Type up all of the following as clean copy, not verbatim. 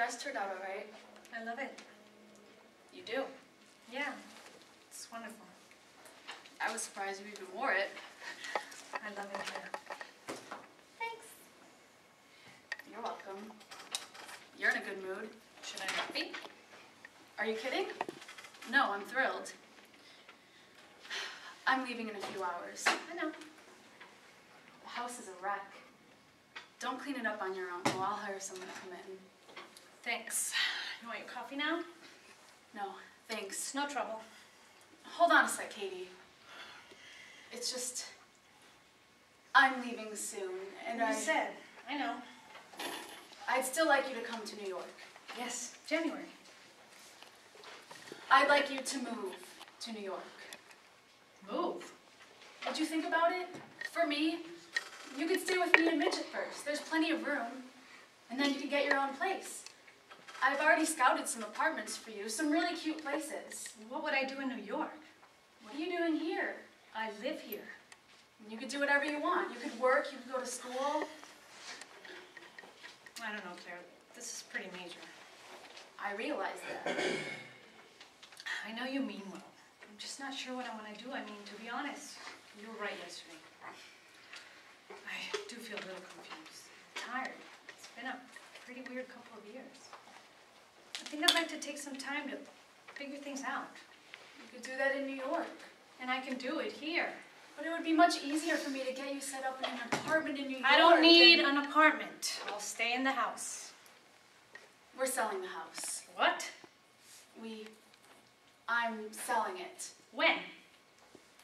dress turned out all right. I love it. You do? Yeah, it's wonderful. I was surprised you even wore it. I love it here. Thanks. You're welcome. You're in a good mood. Should I not be? Are you kidding? No, I'm thrilled. I'm leaving in a few hours. I know. The house is a wreck. Don't clean it up on your own, or I'll hire someone to come in. Thanks. You want your coffee now? No, thanks. No trouble. Hold on a sec, Katie. It's just, I'm leaving soon, and You said. I know. I'd still like you to come to New York. Yes, January. I'd like you to move to New York. Move? Would you think about it? For me, you could stay with me in Midget first. There's plenty of room. And then you could get your own place. I've already scouted some apartments for you, some really cute places. What would I do in New York? What are you doing here? I live here. You could do whatever you want. You could work, you could go to school. I don't know, Claire. This is pretty major. I realize that. I know you mean well. I'm just not sure what I want to do. I mean, to be honest, you were right yesterday. I do feel a little confused. I'm tired. It's been a pretty weird couple of years. I think I'd like to take some time to figure things out. You could do that in New York. And I can do it here. But it would be much easier for me to get you set up in an apartment in New York. I don't need an apartment. I'll stay in the house. We're selling the house. What? I'm selling it. When?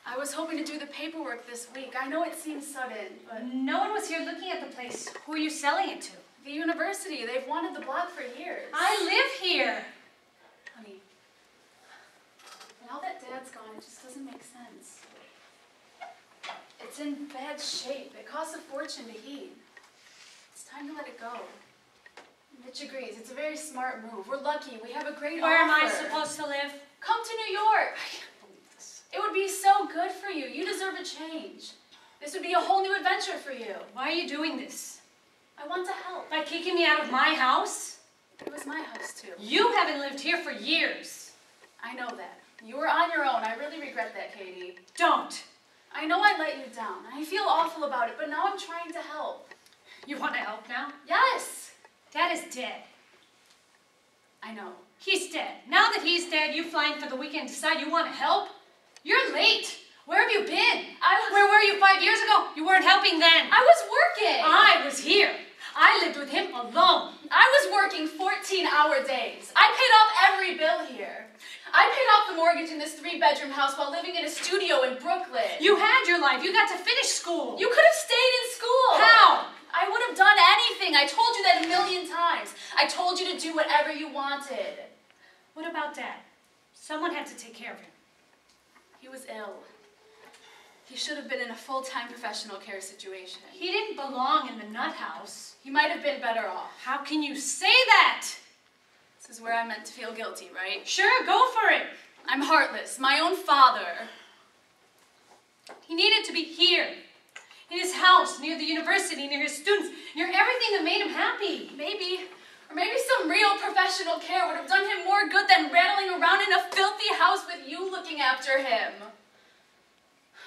I was hoping to do the paperwork this week. I know it seems sudden, but... No one was here looking at the place. Who are you selling it to? The university. They've wanted the block for years. I live here. Honey, now that Dad's gone, it just doesn't make sense. It's in bad shape. It costs a fortune to heat. It's time to let it go. Mitch agrees. It's a very smart move. We're lucky. We have a great offer. Where am I supposed to live? Come to New York. I can't believe this. It would be so good for you. You deserve a change. This would be a whole new adventure for you. Why are you doing this? I want to help. By kicking me out of my house? It was my house, too. You haven't lived here for years. I know that. You were on your own. I really regret that, Katie. Don't. I know I let you down. I feel awful about it, but now I'm trying to help. You want to help now? Yes. Dad is dead. I know. He's dead. Now that he's dead, you flying for the weekend decide you want to help? You're late. Where have you been? Where were you 5 years ago? You weren't helping then. I was working. I was here. I lived with him alone. I was working 14-hour days. I paid off every bill here. I paid off the mortgage in this 3-bedroom house while living in a studio in Brooklyn. You had your life. You got to finish school. You could have stayed in school. How? I would have done anything. I told you that a million times. I told you to do whatever you wanted. What about Dad? Someone had to take care of him. He was ill. He should have been in a full-time professional care situation. He didn't belong in the nut house. He might have been better off. How can you say that? This is where I'm meant to feel guilty, right? Sure, go for it. I'm heartless. My own father. He needed to be here. In his house, near the university, near his students, near everything that made him happy. Maybe, or maybe some real professional care would have done him more good than rattling around in a filthy house with you looking after him.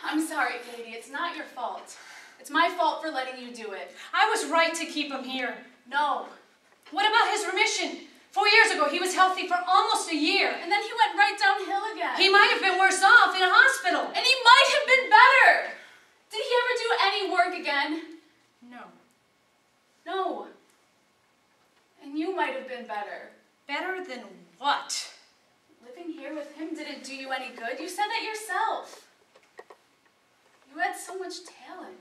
I'm sorry, Katie. It's not your fault. It's my fault for letting you do it. I was right to keep him here. No. What about his remission? 4 years ago, he was healthy for almost a year. And then he went right downhill again. He might have been worse off in a hospital. And he might have been better. Did he ever do any work again? No. No. And you might have been better. Better than what? Living here with him didn't do you any good. You said that yourself. You had so much talent.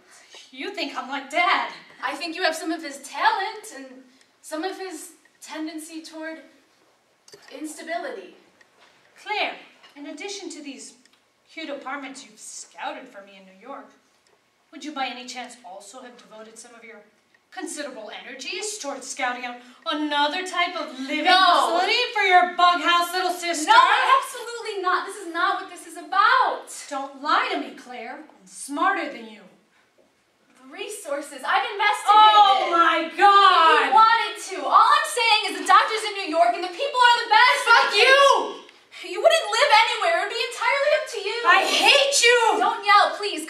You think I'm like Dad. I think you have some of his talent and some of his tendency toward instability. Claire, in addition to these cute apartments you've scouted for me in New York, would you by any chance also have devoted some of your considerable energies towards scouting out another type of living facility for your bug house little sister? No, absolutely not. This is not what this is about. Don't lie to me, Claire. I'm smarter than you. The resources. I've investigated. Oh my God! You wanted to. All I'm saying is the doctors hate you! Don't yell, please.